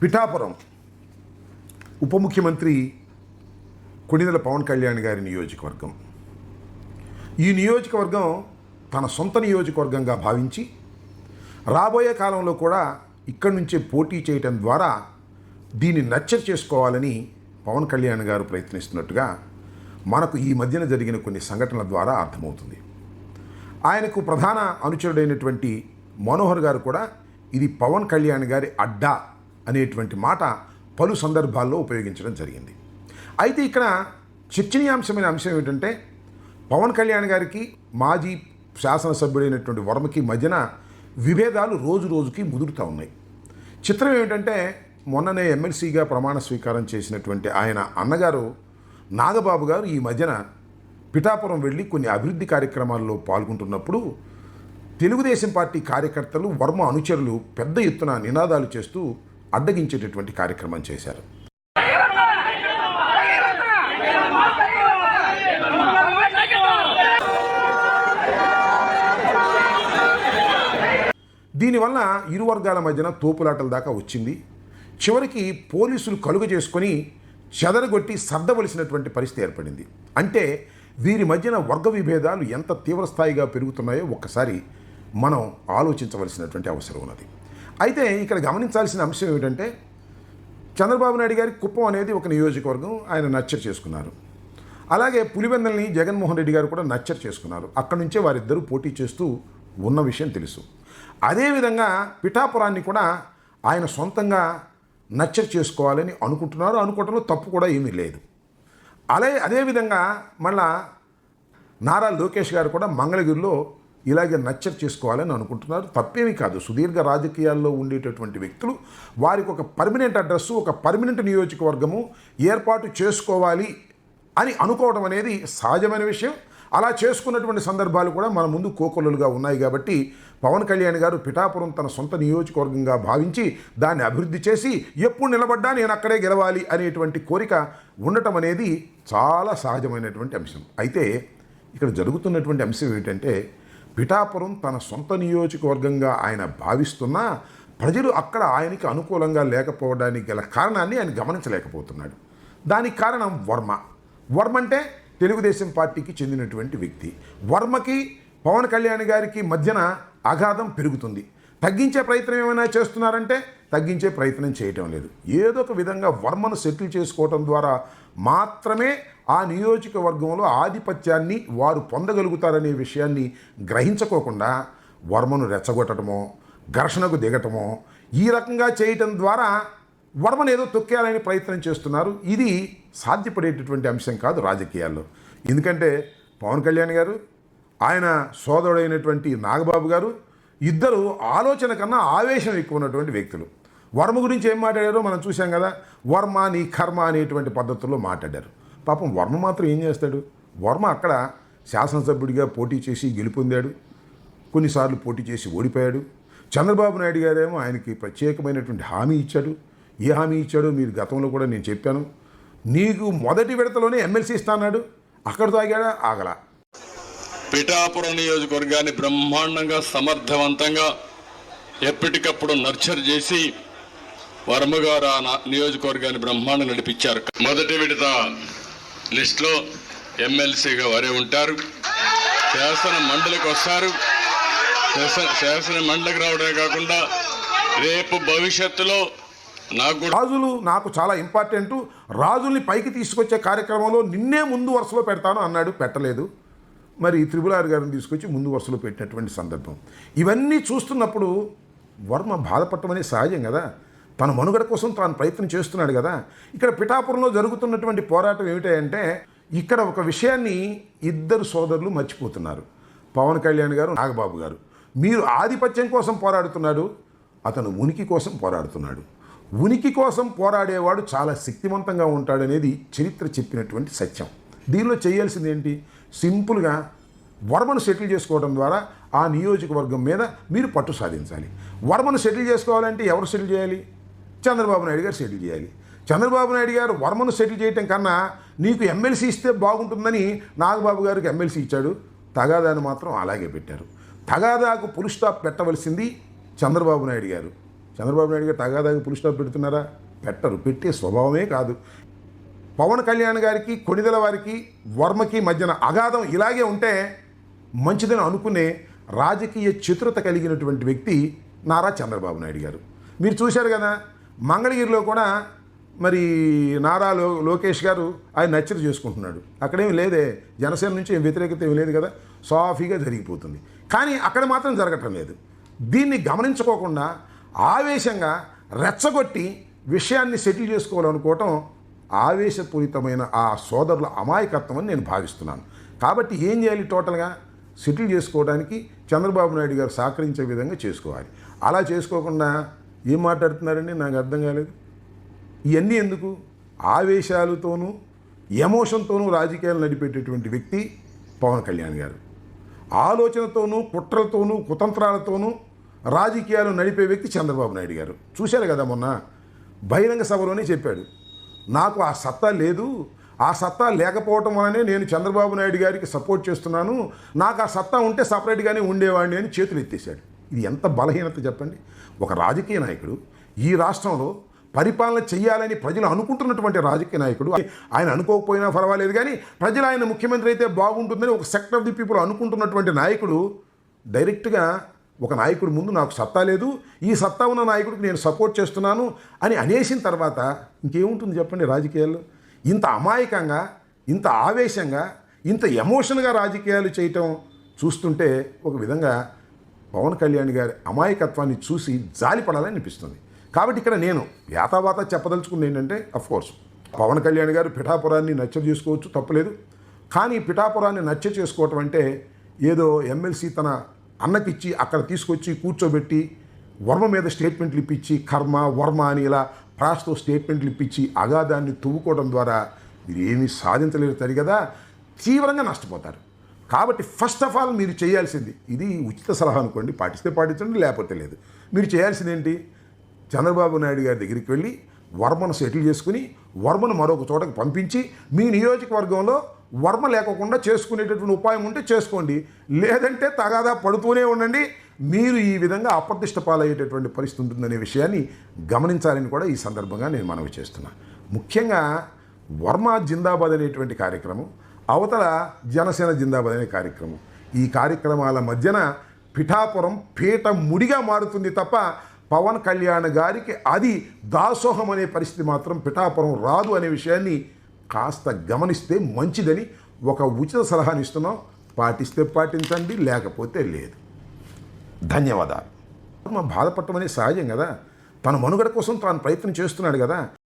పిఠాపురం ఉప ముఖ్యమంత్రి కొణిదెల పవన్ కళ్యాణ్ గారి నియోజకవర్గం. ఈ నియోజకవర్గం తన సొంత నియోజకవర్గంగా భావించి రాబోయే కాలంలో కూడా ఇక్కడి నుంచే పోటీ చేయటం ద్వారా దీన్ని నర్చర్ చేసుకోవాలని పవన్ కళ్యాణ్ గారు ప్రయత్నిస్తున్నట్టుగా మనకు ఈ మధ్యన జరిగిన కొన్ని సంఘటనల ద్వారా అర్థమవుతుంది. ఆయనకు ప్రధాన అనుచరుడైనటువంటి మనోహర్ గారు కూడా ఇది పవన్ కళ్యాణ్ గారి అడ్డా అనేటువంటి మాట పలు సందర్భాల్లో ఉపయోగించడం జరిగింది. అయితే ఇక్కడ చర్చనీయాంశమైన అంశం ఏమిటంటే పవన్ కళ్యాణ్ గారికి మాజీ శాసనసభ్యుడైనటువంటి వర్మకి మధ్యన విభేదాలు రోజు రోజుకి ముదురుతూ ఉన్నాయి. చిత్రం ఏమిటంటే మొన్ననే ఎమ్మెల్సీగా ప్రమాణ స్వీకారం చేసినటువంటి ఆయన అన్నగారు నాగబాబు గారు ఈ మధ్యన పిఠాపురం వెళ్ళి కొన్ని అభివృద్ధి కార్యక్రమాల్లో పాల్గొంటున్నప్పుడు తెలుగుదేశం పార్టీ కార్యకర్తలు వర్మ అనుచరులు పెద్ద ఎత్తున నినాదాలు చేస్తూ అడ్డగించేటటువంటి కార్యక్రమం చేశారు. దీనివల్ల ఇరు వర్గాల మధ్యన తోపులాటల దాకా వచ్చింది. చివరికి పోలీసులు కలుగ చేసుకొని చెదరగొట్టి సర్దవలసినటువంటి పరిస్థితి ఏర్పడింది. అంటే వీరి మధ్యన వర్గ విభేదాలు ఎంత తీవ్రస్థాయిగా పెరుగుతున్నాయో ఒక్కసారి మనం ఆలోచించవలసినటువంటి అవసరం ఉన్నది. అయితే ఇక్కడ గమనించాల్సిన అంశం ఏమిటంటే చంద్రబాబు నాయుడు గారి కుప్పం అనేది ఒక నియోజకవర్గం, ఆయన నర్చర్ చేసుకున్నారు. అలాగే పులివెందల్ని జగన్మోహన్ రెడ్డి గారు కూడా నర్చర్ చేసుకున్నారు. అక్కడి నుంచే వారిద్దరూ పోటీ చేస్తూ ఉన్న విషయం తెలుసు. అదేవిధంగా పిఠాపురాన్ని కూడా ఆయన సొంతంగా నర్చర్ చేసుకోవాలని అనుకుంటున్నారు. అనుకోవడంలో తప్పు కూడా ఏమీ లేదు. అదేవిధంగా మళ్ళా నారా లోకేష్ గారు కూడా మంగళగిరిలో ఇలాగే నర్చర్ చేసుకోవాలని అనుకుంటున్నారు. తప్పేమీ కాదు. సుదీర్ఘ రాజకీయాల్లో ఉండేటటువంటి వ్యక్తులు వారికి ఒక పర్మనెంట్ అడ్రస్సు, ఒక పర్మనెంట్ నియోజకవర్గము ఏర్పాటు చేసుకోవాలి అని అనుకోవడం అనేది సహజమైన విషయం. అలా చేసుకున్నటువంటి సందర్భాలు కూడా మన ముందు కోకొల్లలుగా ఉన్నాయి. కాబట్టి పవన్ కళ్యాణ్ గారు పిఠాపురం తన సొంత నియోజకవర్గంగా భావించి దాన్ని అభివృద్ధి చేసి ఎప్పుడు నిలబడ్డా నేను అక్కడే గెలవాలి అనేటువంటి కోరిక ఉండటం అనేది చాలా సహజమైనటువంటి అంశం. అయితే ఇక్కడ జరుగుతున్నటువంటి అంశం ఏమిటంటే పిఠాపురం తన సొంత నియోజకవర్గంగా ఆయన భావిస్తున్నా ప్రజలు అక్కడ ఆయనకి అనుకూలంగా లేకపోవడానికి గల కారణాన్ని ఆయన గమనించలేకపోతున్నాడు. దానికి కారణం వర్మ అంటే తెలుగుదేశం పార్టీకి చెందినటువంటి వ్యక్తి. వర్మకి పవన్ కళ్యాణ్ గారికి మధ్యన అగాధం పెరుగుతుంది. తగ్గించే ప్రయత్నం ఏమైనా చేస్తున్నారంటే తగ్గించే ప్రయత్నం చేయటం లేదు. ఏదో ఒక విధంగా వర్మను సెటిల్ చేసుకోవటం ద్వారా మాత్రమే ఆ నియోజకవర్గంలో ఆధిపత్యాన్ని వారు పొందగలుగుతారనే విషయాన్ని గ్రహించుకోకుండా వర్మను రెచ్చగొట్టడమో ఘర్షణకు దిగటమో ఈ రకంగా చేయటం ద్వారా వర్మను ఏదో తొక్కేయాలని ప్రయత్నం చేస్తున్నారు. ఇది సాధ్యపడేటటువంటి అంశం కాదు రాజకీయాల్లో. ఎందుకంటే పవన్ కళ్యాణ్ గారు ఆయన సోదరుడైనటువంటి నాగబాబు గారు ఇద్దరు ఆలోచన కన్నా ఆవేశం ఎక్కువ ఉన్నటువంటి వ్యక్తులు. వర్మ గురించి ఏం మాట్లాడారో మనం చూసాం కదా. వర్మ నీ కర్మ అనేటువంటి పద్ధతుల్లో మాట్లాడారు. పాపం వర్మ మాత్రం ఏం చేస్తాడు? వర్మ అక్కడ శాసనసభ్యుడిగా పోటీ చేసి గెలుపొందాడు. కొన్నిసార్లు పోటీ చేసి ఓడిపోయాడు. చంద్రబాబు నాయుడు గారేమో ఆయనకి ప్రత్యేకమైనటువంటి హామీ ఇచ్చాడు. ఏ హామీ ఇచ్చాడో మీరు గతంలో కూడా నేను చెప్పాను. నీకు మొదటి విడతలోనే ఎమ్మెల్సీ ఇస్తాన్నాడు. అక్కడితో ఆగాడా? ఆగల. పిఠాపురం నియోజకవర్గాన్ని బ్రహ్మాండంగా సమర్థవంతంగా ఎప్పటికప్పుడు నర్చర్ చేసి వర్మగారు ఆ నియోజకవర్గాన్ని బ్రహ్మాండంగా నడిపించారు. మొదటి విడత లిస్టులో ఎమ్మెల్సీగా వారే ఉంటారు. శాసన మండలికి వస్తారు. శాసన మండలికి రావడమే కాకుండా రేపు భవిష్యత్తులో రాజులు నాకు చాలా ఇంపార్టెంట్, రాజుల్ని పైకి తీసుకొచ్చే కార్యక్రమంలో నిన్నే ముందు వరుసలో పెడతాను అన్నాడు. పెట్టలేదు. మరి త్రిపులార్ గారిని తీసుకొచ్చి ముందు వరుసలో పెట్టినటువంటి సందర్భం. ఇవన్నీ చూస్తున్నప్పుడు వర్మ బాధపడటం అనేది సహజం కదా. తన మనుగడ కోసం తాను ప్రయత్నం చేస్తున్నాడు కదా. ఇక్కడ పిఠాపురంలో జరుగుతున్నటువంటి పోరాటం ఏమిటంటే ఇక్కడ ఒక విషయాన్ని ఇద్దరు సోదరులు మర్చిపోతున్నారు. పవన్ కళ్యాణ్ గారు, నాగబాబు గారు. మీరు ఆధిపత్యం కోసం పోరాడుతున్నాడు, అతను ఉనికి కోసం పోరాడుతున్నాడు. ఉనికి కోసం పోరాడేవాడు చాలా శక్తివంతంగా ఉంటాడనేది చరిత్ర చెప్పినటువంటి సత్యం. దీనిలో చేయాల్సింది ఏంటి? సింపుల్గా వర్మను సెటిల్ చేసుకోవడం ద్వారా ఆ నియోజకవర్గం మీద మీరు పట్టు సాధించాలి. వర్మను సెటిల్ చేసుకోవాలంటే ఎవరు సెటిల్ చేయాలి? చంద్రబాబు నాయుడు గారు సెటిల్ చేయాలి. చంద్రబాబు నాయుడు గారు వర్మను సెటిల్ చేయటం కన్నా నీకు ఎమ్మెల్సీ ఇస్తే బాగుంటుందని నాగబాబు గారికి ఎమ్మెల్సీ ఇచ్చాడు. తగాదాను మాత్రం అలాగే పెట్టారు. తగాదాకు పుల్ స్టాప్ పెట్టవలసింది చంద్రబాబు నాయుడు గారు. చంద్రబాబు నాయుడు గారు తగాదాగా పులి స్టాప్ పెడుతున్నారా? పెట్టరు. పెట్టే స్వభావమే కాదు. పవన్ కళ్యాణ్ గారికి, కొణిదెల వారికి, వర్మకి మధ్యన అగాధం ఇలాగే ఉంటే మంచిదని అనుకునే రాజకీయ చతురత కలిగినటువంటి వ్యక్తి నారా చంద్రబాబు నాయుడు గారు. మీరు చూశారు కదా, మంగళగిరిలో కూడా మరి నారా లోకేష్ గారు ఆయన నచ్చరు చేసుకుంటున్నాడు. అక్కడేమి లేదే, జనసేన నుంచి ఏం వ్యతిరేకత ఏమి లేదు కదా, సాఫీగా జరిగిపోతుంది. కానీ అక్కడ మాత్రం జరగటం లేదు. దీన్ని గమనించుకోకుండా ఆవేశంగా రెచ్చగొట్టి విషయాన్ని సెటిల్ చేసుకోవాలనుకోవటం ఆవేశపూరితమైన ఆ సోదరుల అమాయకత్వం అని నేను భావిస్తున్నాను. కాబట్టి ఏం చేయాలి? టోటల్గా సెటిల్ చేసుకోవడానికి చంద్రబాబు నాయుడు గారు సహకరించే విధంగా చేసుకోవాలి. అలా చేసుకోకుండా ఏం మాట్లాడుతున్నారండి? నాకు అర్థం కాలేదు. ఇవన్నీ ఎందుకు? ఆవేశాలతోనూ ఎమోషన్తోనూ రాజకీయాలు నడిపేటటువంటి వ్యక్తి పవన్ కళ్యాణ్ గారు. ఆలోచనతోనూ కుట్రలతోనూ కుతంత్రాలతోనూ రాజకీయాలు నడిపే వ్యక్తి చంద్రబాబు నాయుడు గారు. చూశారు కదా, మొన్న బహిరంగ సభలోనే చెప్పాడు, నాకు ఆ సత్తా లేదు, ఆ సత్తా లేకపోవటం వల్లనే నేను చంద్రబాబు నాయుడు గారికి సపోర్ట్ చేస్తున్నాను, నాకు ఆ సత్తా ఉంటే సపరేట్గానే ఉండేవాడిని అని చేతులు ఎత్తేసాడు. ఇది ఎంత బలహీనత చెప్పండి. ఒక రాజకీయ నాయకుడు ఈ రాష్ట్రంలో పరిపాలన చేయాలని ప్రజలు అనుకుంటున్నటువంటి రాజకీయ నాయకుడు, ఆయన అనుకోకపోయినా పర్వాలేదు కానీ ప్రజలు ఆయన ముఖ్యమంత్రి అయితే బాగుంటుందని ఒక సెక్టర్ ఆఫ్ ది పీపుల్ అనుకుంటున్నటువంటి నాయకుడు డైరెక్ట్గా ఒక నాయకుడి ముందు నాకు సత్తా లేదు, ఈ సత్తా ఉన్న నాయకుడికి నేను సపోర్ట్ చేస్తున్నాను అని అనేసిన తర్వాత ఇంకేముంటుంది చెప్పండి రాజకీయాల్లో? ఇంత అమాయకంగా, ఇంత ఆవేశంగా, ఇంత ఎమోషన్గా రాజకీయాలు చేయటం చూస్తుంటే ఒక విధంగా పవన్ కళ్యాణ్ గారి అమాయకత్వాన్ని చూసి జాలిపడాలని అనిపిస్తుంది. కాబట్టి ఇక్కడ నేను యాతావాత చెప్పదలుచుకుంది ఏంటంటే, అఫ్కోర్స్ పవన్ కళ్యాణ్ గారు పిఠాపురాన్ని నచ్చ చేసుకోవచ్చు, తప్పలేదు. కానీ పిఠాపురాన్ని నచ్చ చేసుకోవటం అంటే ఏదో ఎమ్మెల్సీ తన అన్నకిచ్చి అక్కడ తీసుకొచ్చి కూర్చోబెట్టి వర్మ మీద స్టేట్మెంట్లు ఇప్పించి కర్మ వర్మ అని ఇలా ప్రాస్తో స్టేట్మెంట్లు ఇప్పించి అగాధాన్ని తువ్వుకోవడం ద్వారా మీరు ఏమీ సాధించలేరు తరి కదా, తీవ్రంగా నష్టపోతారు. కాబట్టి ఫస్ట్ ఆఫ్ ఆల్ మీరు చేయాల్సింది, ఇది ఉచిత సలహా అనుకోండి, పాటిస్తే పాటించండి, లేకపోతే లేదు. మీరు చేయాల్సింది ఏంటి? చంద్రబాబు నాయుడు గారి దగ్గరికి వెళ్ళి వర్మను సెటిల్ చేసుకుని వర్మను మరొక చోటకు పంపించి మీ నియోజకవర్గంలో వర్మ లేకుండా చేసుకునేటటువంటి ఉపాయం ఉంటే చేసుకోండి, లేదంటే తగాదా పడుతూనే ఉండండి. మీరు ఈ విధంగా అప్రతిష్ట పాలయ్యేటటువంటి పరిస్థితి ఉంటుందనే విషయాన్ని గమనించాలని కూడా ఈ సందర్భంగా నేను మనవి చేస్తున్నాను. ముఖ్యంగా వర్మ జిందాబాద్ అనేటువంటి కార్యక్రమం, అవతల జనసేన జిందాబాద్ అనే కార్యక్రమం, ఈ కార్యక్రమాల మధ్యన పిఠాపురం పీట ముడిగా మారుతుంది తప్ప పవన్ కళ్యాణ్ గారికి అది దాసోహం అనే పరిస్థితి మాత్రం పిఠాపురం రాదు అనే విషయాన్ని కాస్త గమనిస్తే మంచిదని ఒక ఉచిత సలహాని ఇస్తున్నాం. పాటిస్తే పాటించండి, లేకపోతే లేదు. ధన్యవాదాలు. బాధపడటం అనేది సహజం కదా, తన మనుగడ కోసం తాను ప్రయత్నం చేస్తున్నాడు కదా.